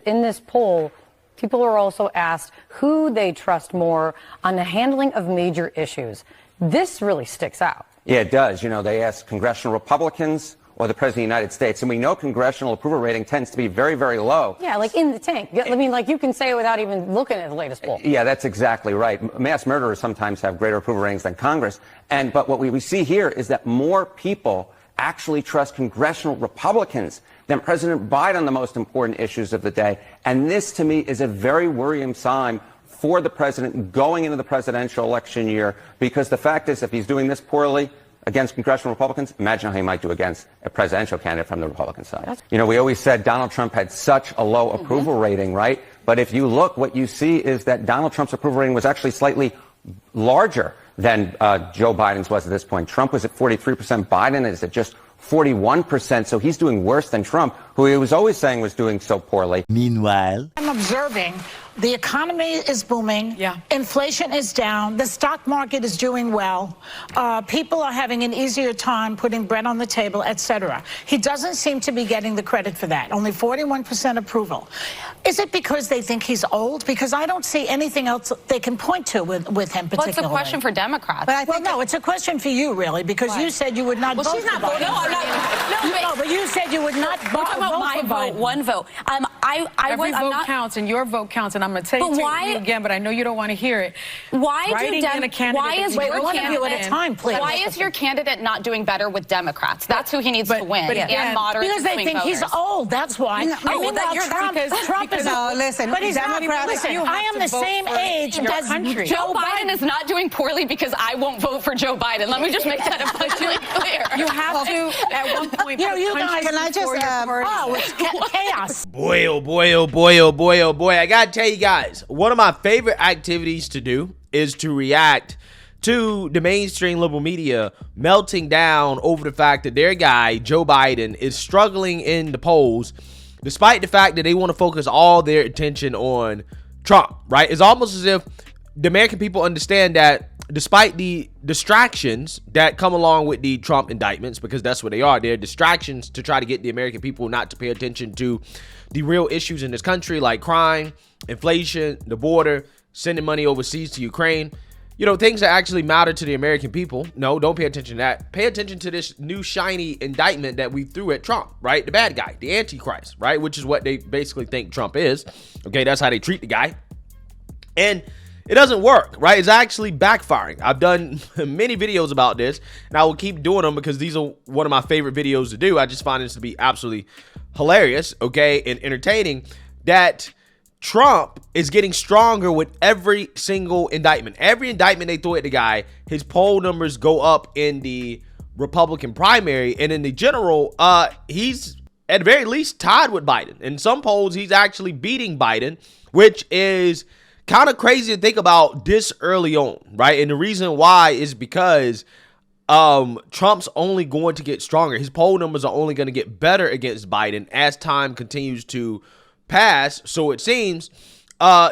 In this poll, people are also asked who they trust more on the handling of major issues. This really sticks out. Yeah, it does. You know, they ask congressional Republicans or the President of the United States, and we know congressional approval rating tends to be very, very low. Yeah, like in the tank. I mean, like you can say it without even looking at the latest poll. Yeah, that's exactly right. Mass murderers sometimes have greater approval ratings than Congress. But what we see here is that more people actually trust congressional Republicans than President Biden on the most important issues of the day. And this, to me, is a very worrying sign for the president going into the presidential election year, because the fact is, if he's doing this poorly against congressional Republicans, imagine how he might do against a presidential candidate from the Republican side. You know, we always said Donald Trump had such a low approval rating, right? But if you look, what you see is that Donald Trump's approval rating was actually slightly larger than Joe Biden's was at this point. Trump was at 43%. Biden is at just 41%. So he's doing worse than Trump, who he was always saying was doing so poorly. Meanwhile, I'm observing the economy is booming. Yeah. Inflation is down. The stock market is doing well. People are having an easier time putting bread on the table, etc. He doesn't seem to be getting the credit for that. Only 41% approval. Is it because they think he's old? Because I don't see anything else they can point to with him particularly. Well, it's a question for Democrats. But no, it's a question for you, really, because you said you would not vote for Biden. No, I'm not. But you said you would not vote for my vote, one vote. Every vote counts, and your vote counts, and I'm going to tell you again, but I know you don't want to hear it. Why is your candidate not doing better with Democrats? That's who he needs to win. But again, and moderate because they think he's old. That's why. Trump is old. Listen, but he's not. Listen, I am the same age as Joe Biden is not doing poorly because I won't vote for Joe Biden. Let me just make that abundantly clear. You have to at one point. You guys, can I just? It's chaos. Boy, oh boy, oh boy, oh boy, oh boy. I gotta tell you guys, one of my favorite activities to do is to react to the mainstream liberal media melting down over the fact that their guy, Joe Biden, is struggling in the polls, despite the fact that they want to focus all their attention on Trump, right? It's almost as if the American people understand that despite the distractions that come along with the Trump indictments, because that's what they are, they're distractions to try to get the American people not to pay attention to the real issues in this country, like crime, inflation, the border, sending money overseas to Ukraine, you know, things that actually matter to the American people. No, don't pay attention to that. Pay attention to this new shiny indictment that we threw at Trump, right? The bad guy, the Antichrist, right? Which is what they basically think Trump is. Okay, that's how they treat the guy. And it doesn't work, right? It's actually backfiring. I've done many videos about this, and I will keep doing them because these are one of my favorite videos to do. I just find this to be absolutely hilarious, okay, and entertaining, that Trump is getting stronger with every single indictment. Every indictment they throw at the guy, his poll numbers go up in the Republican primary, and in the general, he's at the very least tied with Biden. In some polls, he's actually beating Biden, which is kind of crazy to think about this early on, right? And the reason why is because Trump's only going to get stronger. His poll numbers are only going to get better against Biden as time continues to pass, so it seems,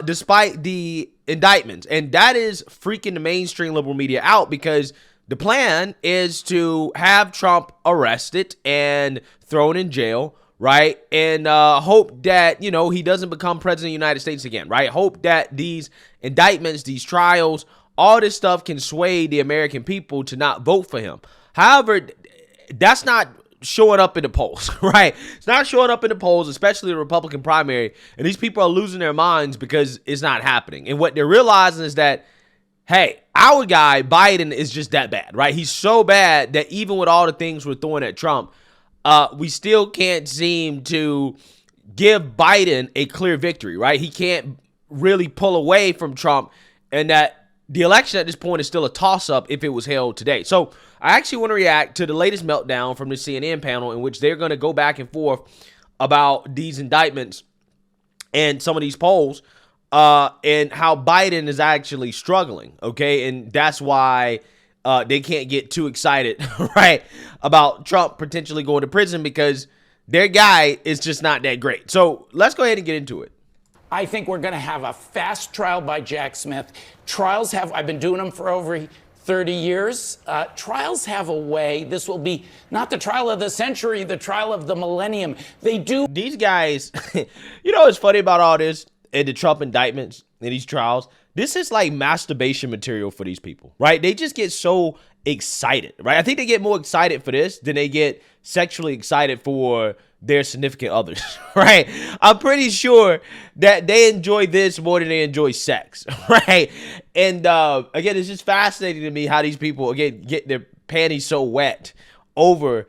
despite the indictments. And that is freaking the mainstream liberal media out, because the plan is to have Trump arrested and thrown in jail, right? And hope that, you know, he doesn't become president of the United States again, right? Hope that these indictments, these trials, all this stuff can sway the American people to not vote for him. However, that's not showing up in the polls, right? It's not showing up in the polls, especially the Republican primary. And these people are losing their minds because it's not happening. And what they're realizing is that, hey, our guy, Biden, is just that bad, right? He's so bad that even with all the things we're throwing at Trump, we still can't seem to give Biden a clear victory, right? He can't really pull away from Trump, and that the election at this point is still a toss-up if it was held today. So I actually want to react to the latest meltdown from the CNN panel, in which they're going to go back and forth about these indictments and some of these polls, and how Biden is actually struggling, okay? And that's why they can't get too excited, right, about Trump potentially going to prison, because their guy is just not that great. So let's go ahead and get into it. I think we're going to have a fast trial by Jack Smith. Trials I've been doing them for over 30 years. Trials have a way. This will be not the trial of the century, the trial of the millennium. They do. These guys, you know what's funny about all this and the Trump indictments and these trials? This is like masturbation material for these people, right? They just get so excited, right? I think they get more excited for this than they get sexually excited for their significant others, right? I'm pretty sure that they enjoy this more than they enjoy sex, right? And again, it's just fascinating to me how these people, again, get their panties so wet over,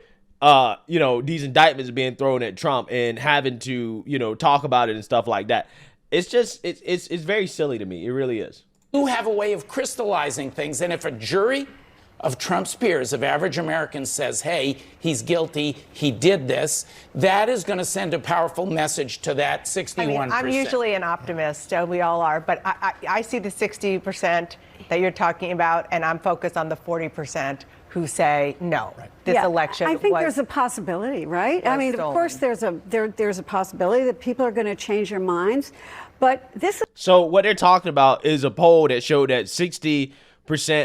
you know, these indictments being thrown at Trump and having to, you know, talk about it and stuff like that. It's just, it's very silly to me. It really is. You have a way of crystallizing things. And if a jury of Trump's peers, of average Americans, says, hey, he's guilty, he did this, that is going to send a powerful message to that 61%. I mean, I'm usually an optimist, we all are, but I see the 60% that you're talking about, and I'm focused on the 40% who say no. Right. This election I think there's a possibility, right? I mean, stolen. Of course, there's a possibility that people are going to change their minds, but this is... So what they're talking about is a poll that showed that 60%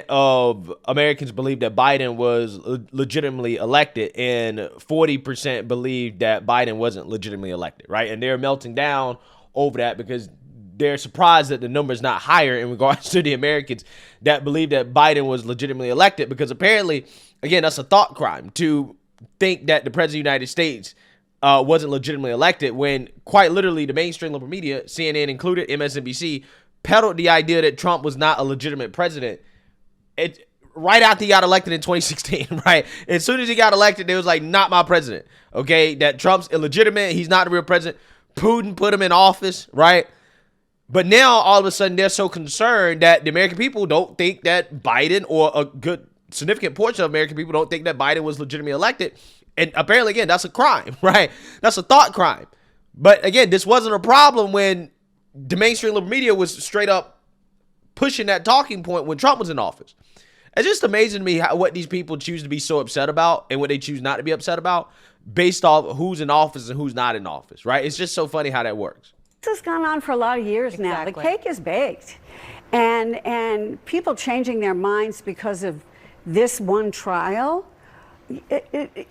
of Americans believe that Biden was legitimately elected, and 40% believe that Biden wasn't legitimately elected, right? And they're melting down over that because they're surprised that the number is not higher in regards to the Americans that believe that Biden was legitimately elected, because apparently, again, that's a thought crime to think that the president of the United States wasn't legitimately elected, when quite literally the mainstream liberal media, CNN included, MSNBC, peddled the idea that Trump was not a legitimate president. Right after he got elected in 2016, right? As soon as he got elected, they was like, not my president, okay? That Trump's illegitimate. He's not the real president. Putin put him in office, right? But now, all of a sudden, they're so concerned that the American people don't think that Biden, or a good significant portion of American people don't think that Biden was legitimately elected. And apparently, again, that's a crime, right? That's a thought crime. But again, this wasn't a problem when the mainstream liberal media was straight up pushing that talking point when Trump was in office. It's just amazing to me what these people choose to be so upset about and what they choose not to be upset about based off who's in office and who's not in office, right? It's just so funny how that works. This has gone on for a lot of years now. The cake is baked. And people changing their minds because of this one trial, you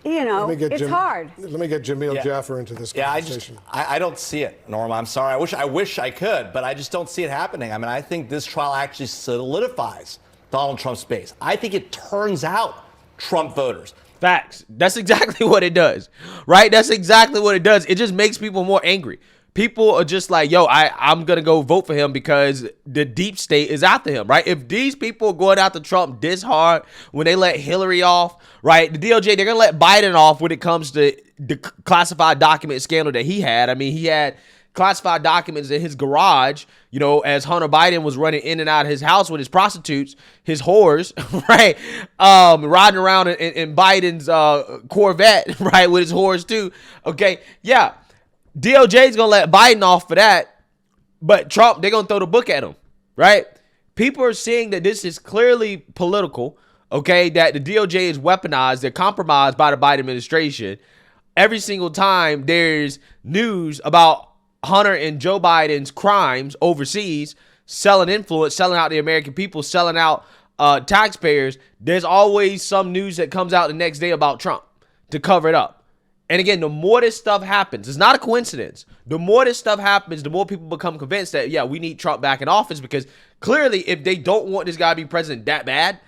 know, it's hard. Let me get Jamil Jaffer into this conversation. I don't see it, Norma. I'm sorry. I wish I could, but I just don't see it happening. I mean, I think this trial actually solidifies Donald Trump's base. I think it turns out Trump voters. Facts. That's exactly what it does, right? That's exactly what it does. It just makes people more angry. People are just like, yo, I'm going to go vote for him because the deep state is after him, right? If these people are going after Trump this hard when they let Hillary off, right? The DOJ, they're going to let Biden off when it comes to the classified document scandal that he had. I mean, he had classified documents in his garage, you know, as Hunter Biden was running in and out of his house with his prostitutes, his whores, right? Riding around in Biden's Corvette, right, with his whores too. Okay, yeah. DOJ's going to let Biden off for that, but Trump, they're going to throw the book at him, right? People are seeing that this is clearly political, okay, that the DOJ is weaponized, they're compromised by the Biden administration. Every single time there's news about Hunter and Joe Biden's crimes overseas, selling influence, selling out the American people, selling out taxpayers, there's always some news that comes out the next day about Trump to cover it up. And again, the more this stuff happens, it's not a coincidence. The more this stuff happens, the more people become convinced that, yeah, we need Trump back in office, because clearly if they don't want this guy to be president that bad,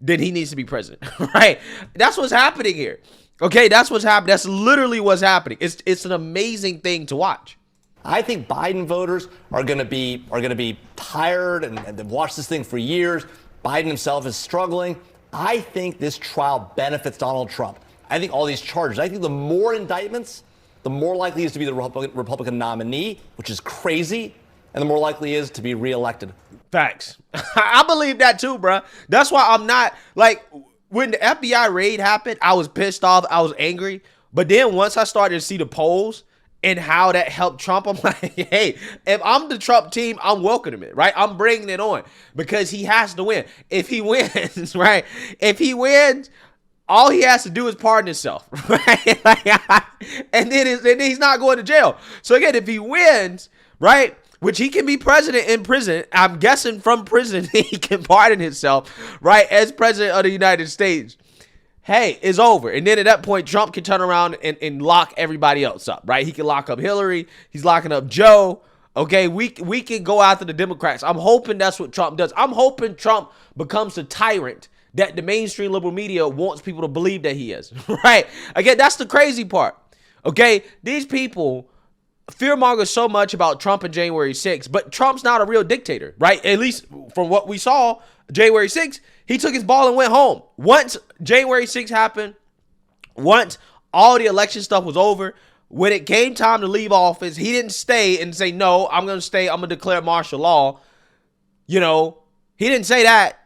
then he needs to be president, right? That's what's happening here. Okay, that's what's happening. That's literally what's happening. It's an amazing thing to watch. I think Biden voters are going to be tired and they've watched this thing for years. Biden himself is struggling. I think this trial benefits Donald Trump. I think all these charges, I think the more indictments, the more likely he is to be the Republican nominee, which is crazy, and the more likely he is to be reelected. Facts. I believe that too, bro. That's why I'm not, like, when the FBI raid happened, I was pissed off. I was angry. But then once I started to see the polls and how that helped Trump, I'm like, hey, if I'm the Trump team, I'm welcoming it, right? I'm bringing it on because he has to win. If he wins, right? If he wins, all he has to do is pardon himself, right? And then he's not going to jail. So again, if he wins, right, which he can be president in prison. I'm guessing from prison he can pardon himself, right, as president of the United States. Hey, it's over. And then at that point, Trump can turn around and lock everybody else up, right? He can lock up Hillary. He's locking up Joe. Okay, we can go after the Democrats. I'm hoping that's what Trump does. I'm hoping Trump becomes the tyrant that the mainstream liberal media wants people to believe that he is, right? Again, that's the crazy part. Okay, these people fearmonger so much about Trump and January 6th, but Trump's not a real dictator, right? At least from what we saw, January 6th, he took his ball and went home. Once January 6th happened, once all the election stuff was over, when it came time to leave office, he didn't stay and say, no, I'm going to stay. I'm going to declare martial law. You know, he didn't say that.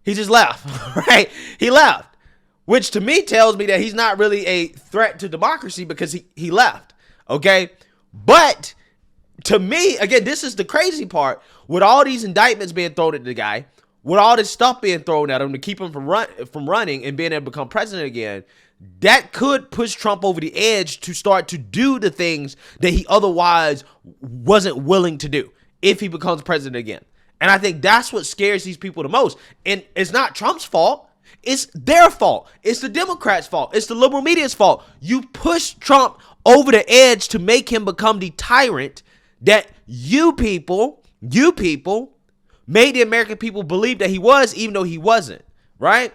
He just left, right? He left, which to me tells me that he's not really a threat to democracy because he left, okay? But to me, again, this is the crazy part. With all these indictments being thrown at the guy, with all this stuff being thrown at him to keep him from running and being able to become president again, that could push Trump over the edge to start to do the things that he otherwise wasn't willing to do if he becomes president again. And I think that's what scares these people the most. And it's not Trump's fault. It's their fault. It's the Democrats' fault. It's the liberal media's fault. You push Trump over the edge to make him become the tyrant that you people made the American people believe that he was, even though he wasn't, right?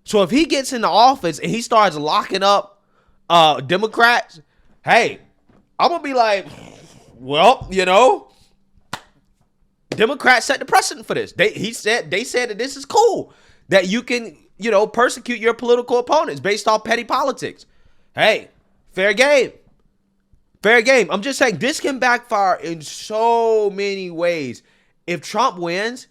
So if he gets into office and he starts locking up Democrats, hey, I'm going to be like, well, you know, Democrats set the precedent for this. They said that this is cool, that you can, you know, persecute your political opponents based off petty politics. Hey, fair game. Fair game. I'm just saying this can backfire in so many ways. If Trump wins,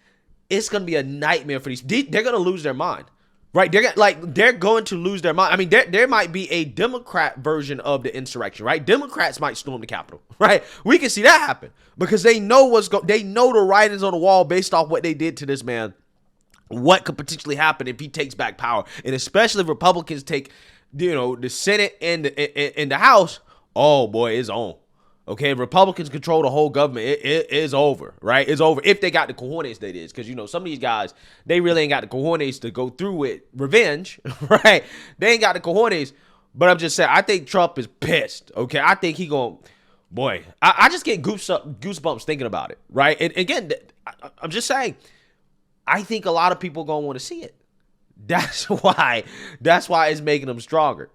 it's going to be a nightmare for these. They're going to lose their mind, right? They're going to lose their mind. I mean, there might be a Democrat version of the insurrection, right? Democrats might storm the Capitol, right? We can see that happen because they know they know the writings on the wall based off what they did to this man. What could potentially happen if he takes back power, and especially if Republicans take, you know, the Senate and the House. Oh boy, it's on. Okay, Republicans control the whole government. It is over, right? It's over if they got the cojones, that is. Because, you know, some of these guys, they really ain't got the cojones to go through with revenge, right? They ain't got the cojones. But I'm just saying, I think Trump is pissed, okay? I think he going, boy, I just get goosebumps thinking about it, right? And again, I'm just saying, I think a lot of people going to want to see it. That's why it's making them stronger.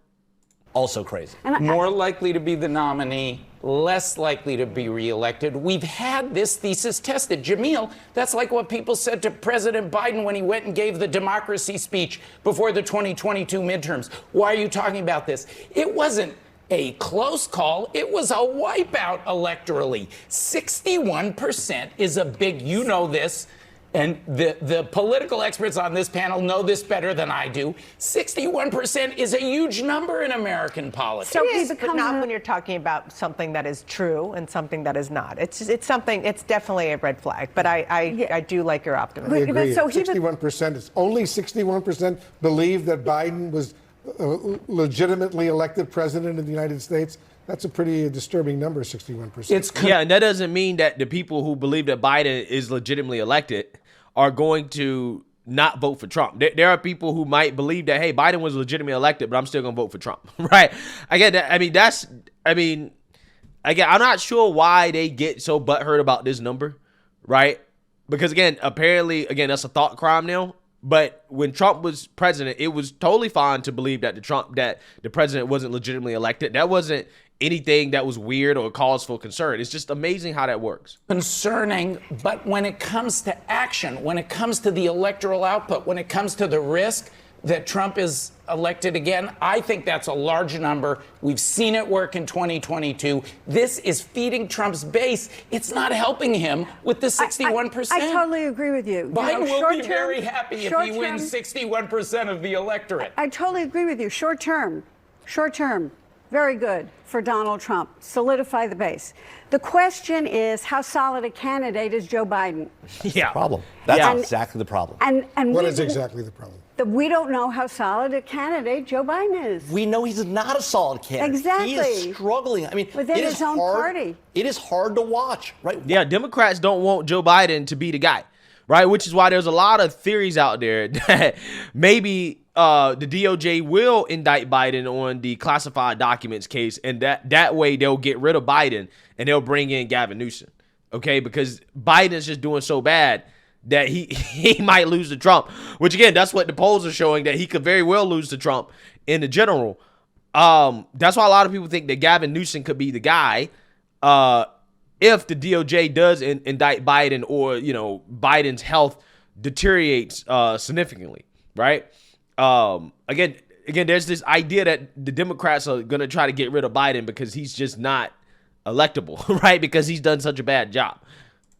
Also crazy. More likely to be the nominee, less likely to be reelected. We've had this thesis tested. Jamil, that's like what people said to President Biden when he went and gave the democracy speech before the 2022 midterms. Why are you talking about this? It wasn't a close call. It was a wipeout electorally. 61% is a big, you know this, and the political experts on this panel know this better than I do. 61% is a huge number in American politics. So but not when you're talking about something that is true and something that is not. It's something. It's definitely a red flag. But I do like your optimism. I agree. So 61%. It's only 61% believe that Biden was legitimately elected president of the United States. That's a pretty disturbing number, 61%. Yeah, and that doesn't mean that the people who believe that Biden is legitimately elected are going to not vote for Trump. There are people who might believe that, hey, Biden was legitimately elected, but I'm still going to vote for Trump, right? Again, I'm not sure why they get so butthurt about this number, right? Because, again, apparently, that's a thought crime now. But when Trump was president, it was totally fine to believe that the president wasn't legitimately elected. That wasn't anything that was weird or cause for concern. It's just amazing how that works. Concerning, but when it comes to action, when it comes to the electoral output, when it comes to the risk that Trump is elected again, I think that's a large number. We've seen it work in 2022. This is feeding Trump's base. It's not helping him with the 61%. I totally agree with you. Biden will be very happy if he wins 61% of the electorate. I totally agree with you. Short term, very good for Donald Trump. Solidify the base. The question is, how solid a candidate is Joe Biden? Yeah. Problem. That's exactly the problem. What is exactly the problem? We don't know how solid a candidate Joe Biden is. We know he's not a solid candidate. Exactly. He is struggling. I mean, within his own party. It is hard to watch, right? Yeah, Democrats don't want Joe Biden to be the guy, right? Which is why there's a lot of theories out there that maybe the DOJ will indict Biden on the classified documents case, and that way they'll get rid of Biden and they'll bring in Gavin Newsom, okay? Because Biden is just doing so bad that he might lose to Trump, which again, that's what the polls are showing, that he could very well lose to Trump in the general. That's why a lot of people think that Gavin Newsom could be the guy if the DOJ does indict Biden, or, you know, Biden's health deteriorates significantly, right? Again, there's this idea that the Democrats are going to try to get rid of Biden because he's just not electable, right? Because he's done such a bad job.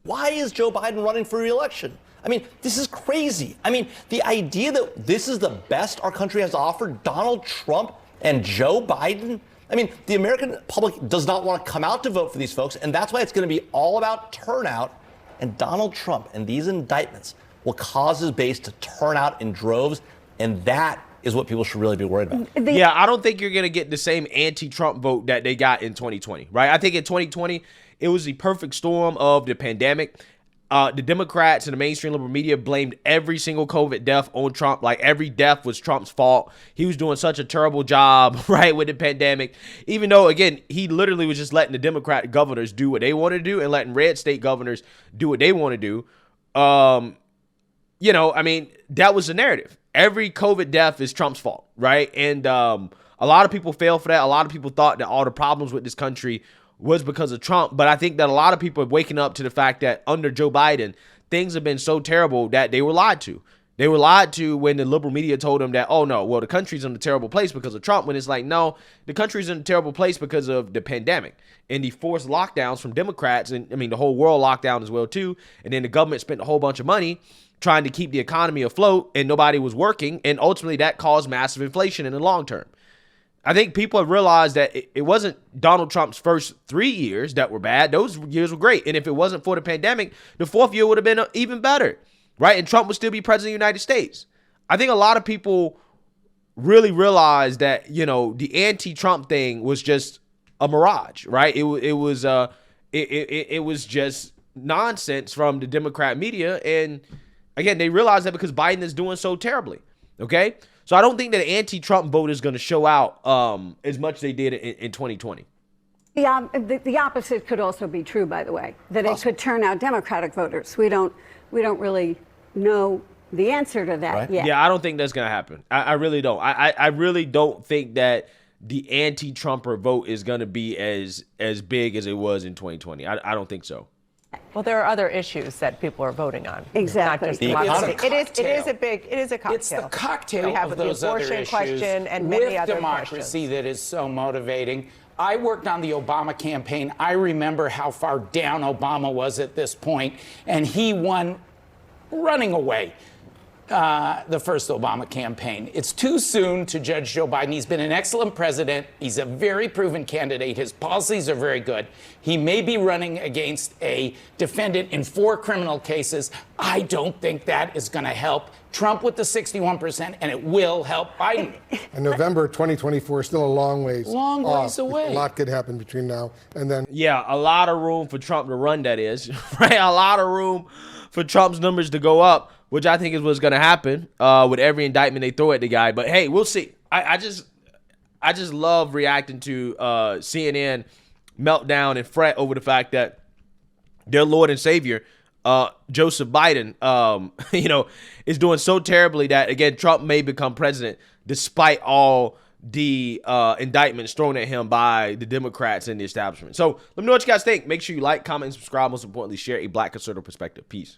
Why is Joe Biden running for re-election? I mean, this is crazy. I mean, the idea that this is the best our country has to offer, Donald Trump and Joe Biden. I mean, the American public does not want to come out to vote for these folks, and that's why it's going to be all about turnout. And Donald Trump and these indictments will cause his base to turn out in droves, and that is what people should really be worried about. Yeah, I don't think you're going to get the same anti-Trump vote that they got in 2020, right? I think in 2020, it was the perfect storm of the pandemic. The Democrats and the mainstream liberal media blamed every single COVID death on Trump. Like, every death was Trump's fault. He was doing such a terrible job, right, with the pandemic. Even though, again, he literally was just letting the Democrat governors do what they want to do and letting red state governors do what they want to do. You know, I mean, that was the narrative. Every COVID death is Trump's fault, right? And a lot of people fell for that. A lot of people thought that all the problems with this country was because of Trump. But I think that a lot of people are waking up to the fact that under Joe Biden, things have been so terrible that they were lied to. They were lied to when the liberal media told them that, oh, no, well, the country's in a terrible place because of Trump, when it's like, no, the country's in a terrible place because of the pandemic and the forced lockdowns from Democrats. And I mean, the whole world locked down as well, too. And then the government spent a whole bunch of money trying to keep the economy afloat, and nobody was working. And ultimately, that caused massive inflation in the long term. I think people have realized that it wasn't Donald Trump's first 3 years that were bad. Those years were great. And if it wasn't for the pandemic, the fourth year would have been even better, right? And Trump would still be president of the United States. I think a lot of people really realized that, you know, the anti-Trump thing was just a mirage, right? It was just nonsense from the Democrat media. And again, they realized that because Biden is doing so terribly, okay? So I don't think that the anti-Trump vote is going to show out as much as they did in 2020. The opposite could also be true, by the way, that it could turn out Democratic voters. We don't really know the answer to that yet. Yeah, I don't think that's going to happen. I really don't. I really don't think that the anti-Trumper vote is going to be as big as it was in 2020. I don't think so. Well, there are other issues that people are voting on. Exactly. Not just democracy. It is a cocktail. It's the cocktail we have of those the abortion other issues question and many other democracy questions. that is so motivating. I worked on the Obama campaign. I remember how far down Obama was at this point, and he won running away the first Obama campaign. It's too soon to judge Joe Biden. He's been an excellent president. He's a very proven candidate. His policies are very good. He may be running against a defendant in 4 criminal cases. I don't think that is going to help Trump with the 61%, and it will help Biden. And November 2024 is still a long ways away. A lot could happen between now and then. Yeah, a lot of room for Trump to run, that is, right? A lot of room for Trump's numbers to go up, which I think is what's going to happen with every indictment they throw at the guy. But hey, we'll see. I just love reacting to CNN meltdown and fret over the fact that their Lord and Savior, Joseph Biden, is doing so terribly that, again, Trump may become president despite all the indictments thrown at him by the Democrats and the establishment. So let me know what you guys think. Make sure you like, comment, and subscribe. Most importantly, share a Black conservative perspective. Peace.